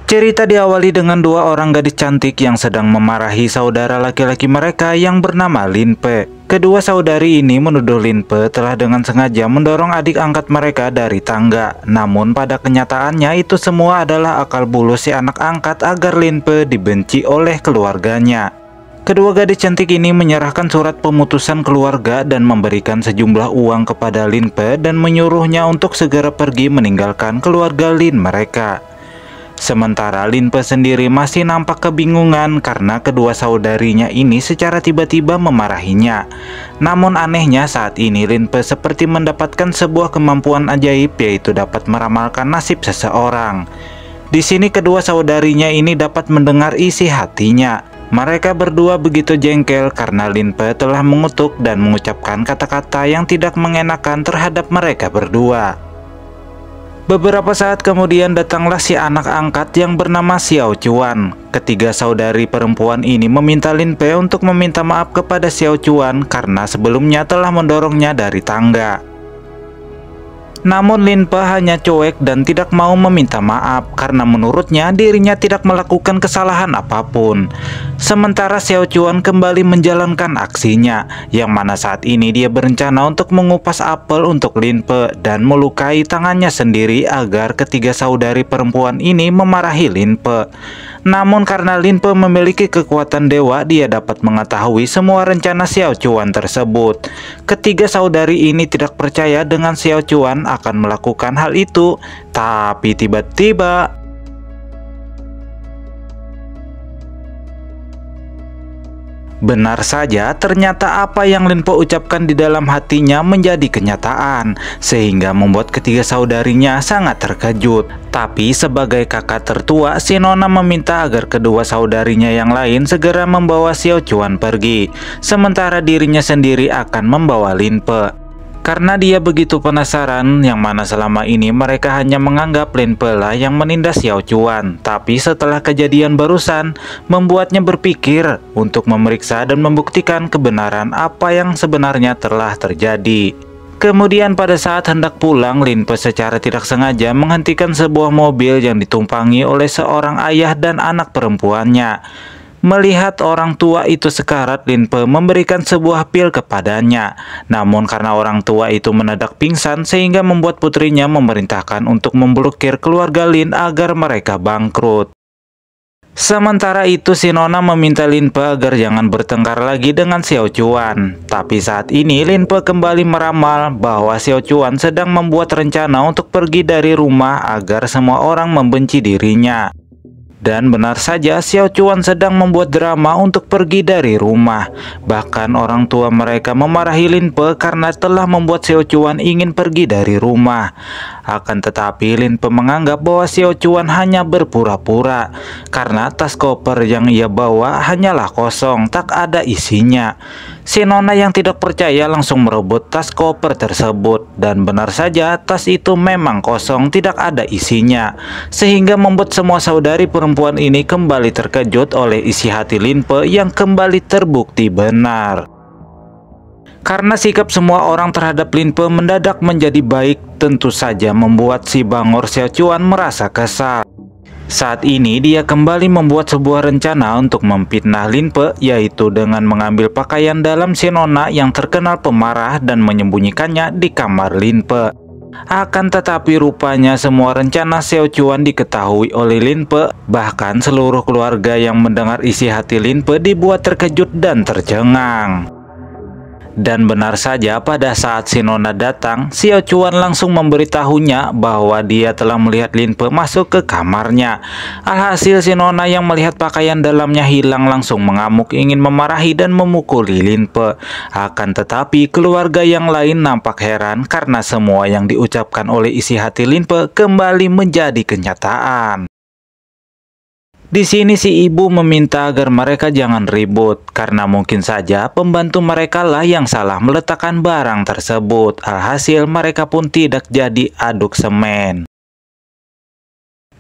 Cerita diawali dengan dua orang gadis cantik yang sedang memarahi saudara laki-laki mereka yang bernama Lin Pe. Kedua saudari ini menuduh Lin Pe telah dengan sengaja mendorong adik angkat mereka dari tangga. Namun pada kenyataannya itu semua adalah akal bulus si anak angkat agar Lin Pe dibenci oleh keluarganya. Kedua gadis cantik ini menyerahkan surat pemutusan keluarga dan memberikan sejumlah uang kepada Lin Pe dan menyuruhnya untuk segera pergi meninggalkan keluarga Lin mereka. Sementara Lin Pe sendiri masih nampak kebingungan karena kedua saudarinya ini secara tiba-tiba memarahinya. Namun anehnya saat ini Lin Pe seperti mendapatkan sebuah kemampuan ajaib, yaitu dapat meramalkan nasib seseorang. Di sini kedua saudarinya ini dapat mendengar isi hatinya. Mereka berdua begitu jengkel karena Lin Pe telah mengutuk dan mengucapkan kata-kata yang tidak mengenakan terhadap mereka berdua. Beberapa saat kemudian datanglah si anak angkat yang bernama Xiao Chuan. Ketiga saudari perempuan ini meminta Lin Pe untuk meminta maaf kepada Xiao Chuan karena sebelumnya telah mendorongnya dari tangga. Namun Lin Pe hanya cuek dan tidak mau meminta maaf karena menurutnya dirinya tidak melakukan kesalahan apapun. Sementara Xiao Chuan kembali menjalankan aksinya, yang mana saat ini dia berencana untuk mengupas apel untuk Lin Pe dan melukai tangannya sendiri agar ketiga saudari perempuan ini memarahi Lin Pe. Namun karena Lin Pe memiliki kekuatan dewa, dia dapat mengetahui semua rencana Xiao Chuan tersebut. Ketiga saudari ini tidak percaya dengan Xiao Chuan akan melakukan hal itu, tapi tiba-tiba benar saja, ternyata apa yang Lin Pe ucapkan di dalam hatinya menjadi kenyataan, sehingga membuat ketiga saudarinya sangat terkejut. Tapi sebagai kakak tertua, si Nona meminta agar kedua saudarinya yang lain segera membawa Xiao Chuan pergi, sementara dirinya sendiri akan membawa Lin Pe. Karena dia begitu penasaran, yang mana selama ini mereka hanya menganggap Lin Pe lah yang menindas Xiao Chuan. Tapi setelah kejadian barusan, membuatnya berpikir untuk memeriksa dan membuktikan kebenaran apa yang sebenarnya telah terjadi. Kemudian pada saat hendak pulang, Lin Pe secara tidak sengaja menghentikan sebuah mobil yang ditumpangi oleh seorang ayah dan anak perempuannya. Melihat orang tua itu sekarat, Lin Pe memberikan sebuah pil kepadanya. Namun karena orang tua itu mendadak pingsan sehingga membuat putrinya memerintahkan untuk memblokir keluarga Lin agar mereka bangkrut. Sementara itu si Nona meminta Lin Pe agar jangan bertengkar lagi dengan Xiao Chuan. Tapi saat ini Lin Pe kembali meramal bahwa Xiao Chuan sedang membuat rencana untuk pergi dari rumah agar semua orang membenci dirinya. Dan benar saja, Xiao Chuan sedang membuat drama untuk pergi dari rumah. Bahkan orang tua mereka memarahi Lin Pe karena telah membuat Xiao Chuan ingin pergi dari rumah. Akan tetapi Lin Pe menganggap bahwa Xiao Chuan hanya berpura-pura, karena tas koper yang ia bawa hanyalah kosong, tak ada isinya. Si Nona yang tidak percaya langsung merebut tas koper tersebut, dan benar saja tas itu memang kosong, tidak ada isinya, sehingga membuat semua saudari perempuan ini kembali terkejut oleh isi hati Lin Pe yang kembali terbukti benar. Karena sikap semua orang terhadap Lin Pe mendadak menjadi baik, tentu saja membuat si bangor Xiao Chuan merasa kesal. Saat ini dia kembali membuat sebuah rencana untuk memfitnah Lin Pe, yaitu dengan mengambil pakaian dalam si Nona yang terkenal pemarah dan menyembunyikannya di kamar Lin Pe. Akan tetapi rupanya semua rencana Xiao Chuan diketahui oleh Lin Pe, bahkan seluruh keluarga yang mendengar isi hati Lin Pe dibuat terkejut dan tercengang. Dan benar saja, pada saat si Nona datang, Xiao Chuan langsung memberitahunya bahwa dia telah melihat Lin Pe masuk ke kamarnya. Alhasil si Nona yang melihat pakaian dalamnya hilang langsung mengamuk ingin memarahi dan memukuli Lin Pe. Akan tetapi keluarga yang lain nampak heran karena semua yang diucapkan oleh isi hati Lin Pe kembali menjadi kenyataan. Di sini si ibu meminta agar mereka jangan ribut, karena mungkin saja pembantu mereka lah yang salah meletakkan barang tersebut. Alhasil mereka pun tidak jadi aduk semen.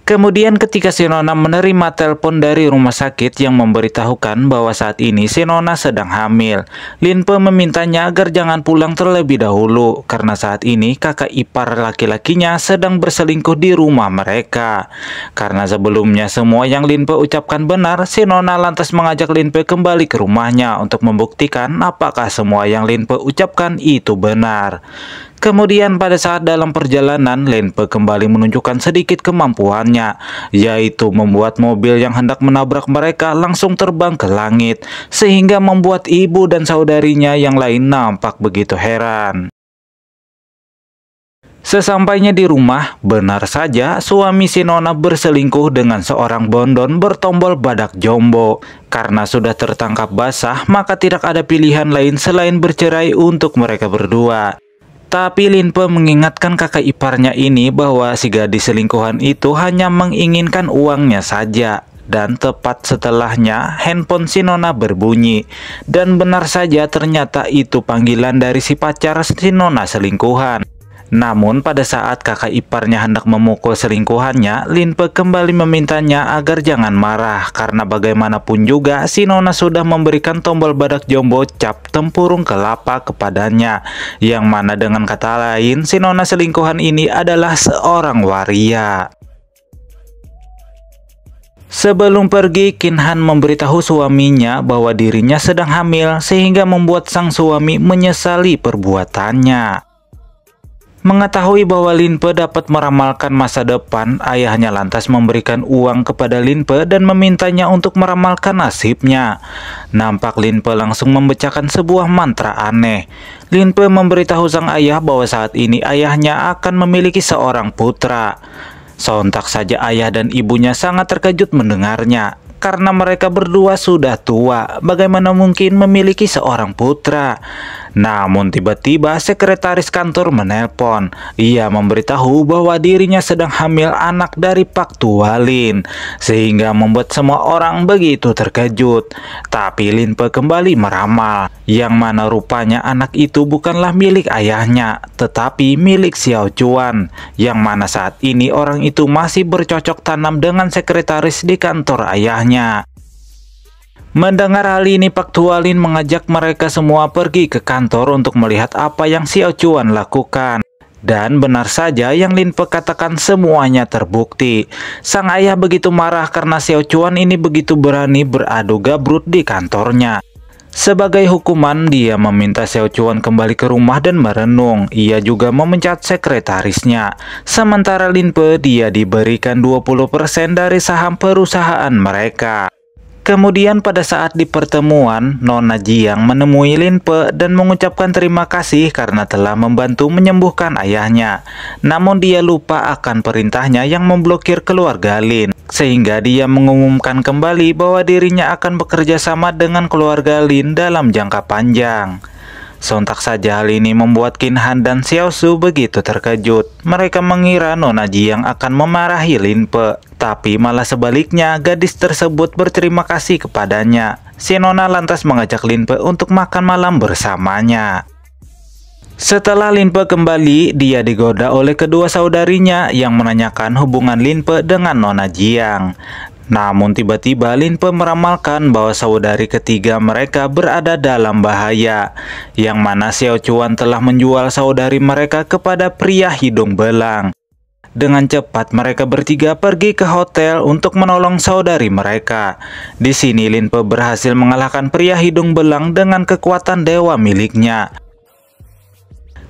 Kemudian ketika si Nona menerima telepon dari rumah sakit yang memberitahukan bahwa saat ini si Nona sedang hamil, Lin Pe memintanya agar jangan pulang terlebih dahulu karena saat ini kakak ipar laki-lakinya sedang berselingkuh di rumah mereka. Karena sebelumnya semua yang Lin Pe ucapkan benar, si Nona lantas mengajak Lin Pe kembali ke rumahnya untuk membuktikan apakah semua yang Lin Pe ucapkan itu benar. Kemudian pada saat dalam perjalanan, Lin Pe kembali menunjukkan sedikit kemampuannya, yaitu membuat mobil yang hendak menabrak mereka langsung terbang ke langit, sehingga membuat ibu dan saudarinya yang lain nampak begitu heran. Sesampainya di rumah, benar saja suami si Nona berselingkuh dengan seorang bondon bertombol badak jombo. Karena sudah tertangkap basah, maka tidak ada pilihan lain selain bercerai untuk mereka berdua. Tapi Lin Pe mengingatkan kakak iparnya ini bahwa si gadis selingkuhan itu hanya menginginkan uangnya saja. Dan tepat setelahnya, handphone si Nona berbunyi. Dan benar saja ternyata itu panggilan dari si pacar si Nona selingkuhan. Namun pada saat kakak iparnya hendak memukul selingkuhannya, Lin Pe kembali memintanya agar jangan marah karena bagaimanapun juga si Nona sudah memberikan tombol badak jombo cap tempurung kelapa kepadanya, yang mana dengan kata lain si Nona selingkuhan ini adalah seorang waria. Sebelum pergi, Kin Han memberitahu suaminya bahwa dirinya sedang hamil sehingga membuat sang suami menyesali perbuatannya. Mengetahui bahwa Lin Pe dapat meramalkan masa depan, ayahnya lantas memberikan uang kepada Lin Pe dan memintanya untuk meramalkan nasibnya. Nampak Lin Pe langsung membacakan sebuah mantra aneh. Lin Pe memberitahu sang ayah bahwa saat ini ayahnya akan memiliki seorang putra. Sontak saja ayah dan ibunya sangat terkejut mendengarnya. Karena mereka berdua sudah tua, bagaimana mungkin memiliki seorang putra? Namun tiba-tiba sekretaris kantor menelpon. Ia memberitahu bahwa dirinya sedang hamil anak dari Pak Tua Lin, sehingga membuat semua orang begitu terkejut. Tapi Lin Pe kembali meramal, yang mana rupanya anak itu bukanlah milik ayahnya, tetapi milik Xiao Chuan, yang mana saat ini orang itu masih bercocok tanam dengan sekretaris di kantor ayahnya. Mendengar hal ini, Pak Tua Lin mengajak mereka semua pergi ke kantor untuk melihat apa yang Xiao Chuan lakukan. Dan benar saja yang Lin Pe katakan semuanya terbukti. Sang ayah begitu marah karena Xiao Chuan ini begitu berani beradu gabrut di kantornya. Sebagai hukuman, dia meminta Xiao Chuan kembali ke rumah dan merenung. Ia juga memecat sekretarisnya. Sementara Lin Pe, dia diberikan 20% dari saham perusahaan mereka. Kemudian pada saat di pertemuan, Nona Jiang menemui Lin Pe dan mengucapkan terima kasih karena telah membantu menyembuhkan ayahnya. Namun dia lupa akan perintahnya yang memblokir keluarga Lin, sehingga dia mengumumkan kembali bahwa dirinya akan bekerja sama dengan keluarga Lin dalam jangka panjang. Sontak saja hal ini membuat Kin Han dan Xiao Su begitu terkejut. Mereka mengira Nona Jiang akan memarahi Lin Pe, tapi malah sebaliknya gadis tersebut berterima kasih kepadanya. Si Nona lantas mengajak Lin Pe untuk makan malam bersamanya. Setelah Lin Pe kembali, dia digoda oleh kedua saudarinya yang menanyakan hubungan Lin Pe dengan Nona Jiang. Namun tiba-tiba Lin Pe meramalkan bahwa saudari ketiga mereka berada dalam bahaya, yang mana Xiao Chuan telah menjual saudari mereka kepada pria hidung belang. Dengan cepat mereka bertiga pergi ke hotel untuk menolong saudari mereka. Di sini Lin Pe berhasil mengalahkan pria hidung belang dengan kekuatan dewa miliknya.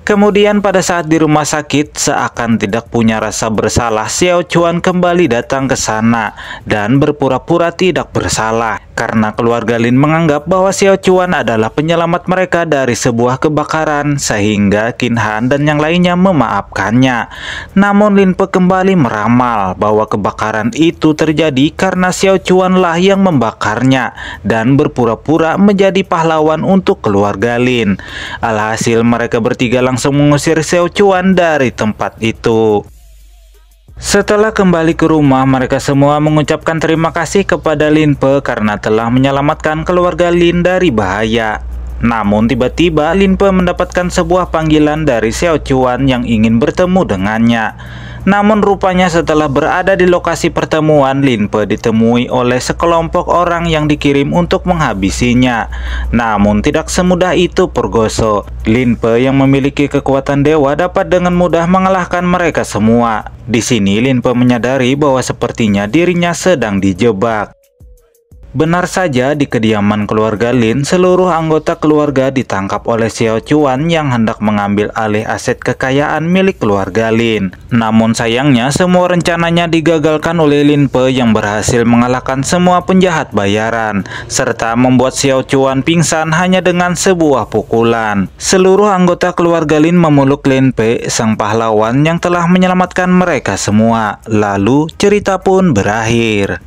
Kemudian pada saat di rumah sakit, seakan tidak punya rasa bersalah, Xiao Chuan kembali datang ke sana dan berpura-pura tidak bersalah. Karena keluarga Lin menganggap bahwa Xiao Chuan adalah penyelamat mereka dari sebuah kebakaran, sehingga Kin Han dan yang lainnya memaafkannya. Namun Lin Pe kembali meramal bahwa kebakaran itu terjadi karena Xiao Chuan lah yang membakarnya dan berpura-pura menjadi pahlawan untuk keluarga Lin. Alhasil mereka bertiga langsung mengusir Xiao Chuan dari tempat itu. Setelah kembali ke rumah, mereka semua mengucapkan terima kasih kepada Lin Pe karena telah menyelamatkan keluarga Lin dari bahaya. Namun tiba-tiba Lin Pe mendapatkan sebuah panggilan dari Xiao Chuan yang ingin bertemu dengannya. Namun rupanya setelah berada di lokasi pertemuan, Lin Pe ditemui oleh sekelompok orang yang dikirim untuk menghabisinya. Namun tidak semudah itu Purgoso. Lin Pe yang memiliki kekuatan dewa dapat dengan mudah mengalahkan mereka semua. Di sini Lin Pe menyadari bahwa sepertinya dirinya sedang dijebak. Benar saja, di kediaman keluarga Lin, seluruh anggota keluarga ditangkap oleh Xiao Chuan yang hendak mengambil alih aset kekayaan milik keluarga Lin. Namun sayangnya, semua rencananya digagalkan oleh Lin Pe yang berhasil mengalahkan semua penjahat bayaran, serta membuat Xiao Chuan pingsan hanya dengan sebuah pukulan. Seluruh anggota keluarga Lin memeluk Lin Pe, sang pahlawan yang telah menyelamatkan mereka semua. Lalu cerita pun berakhir.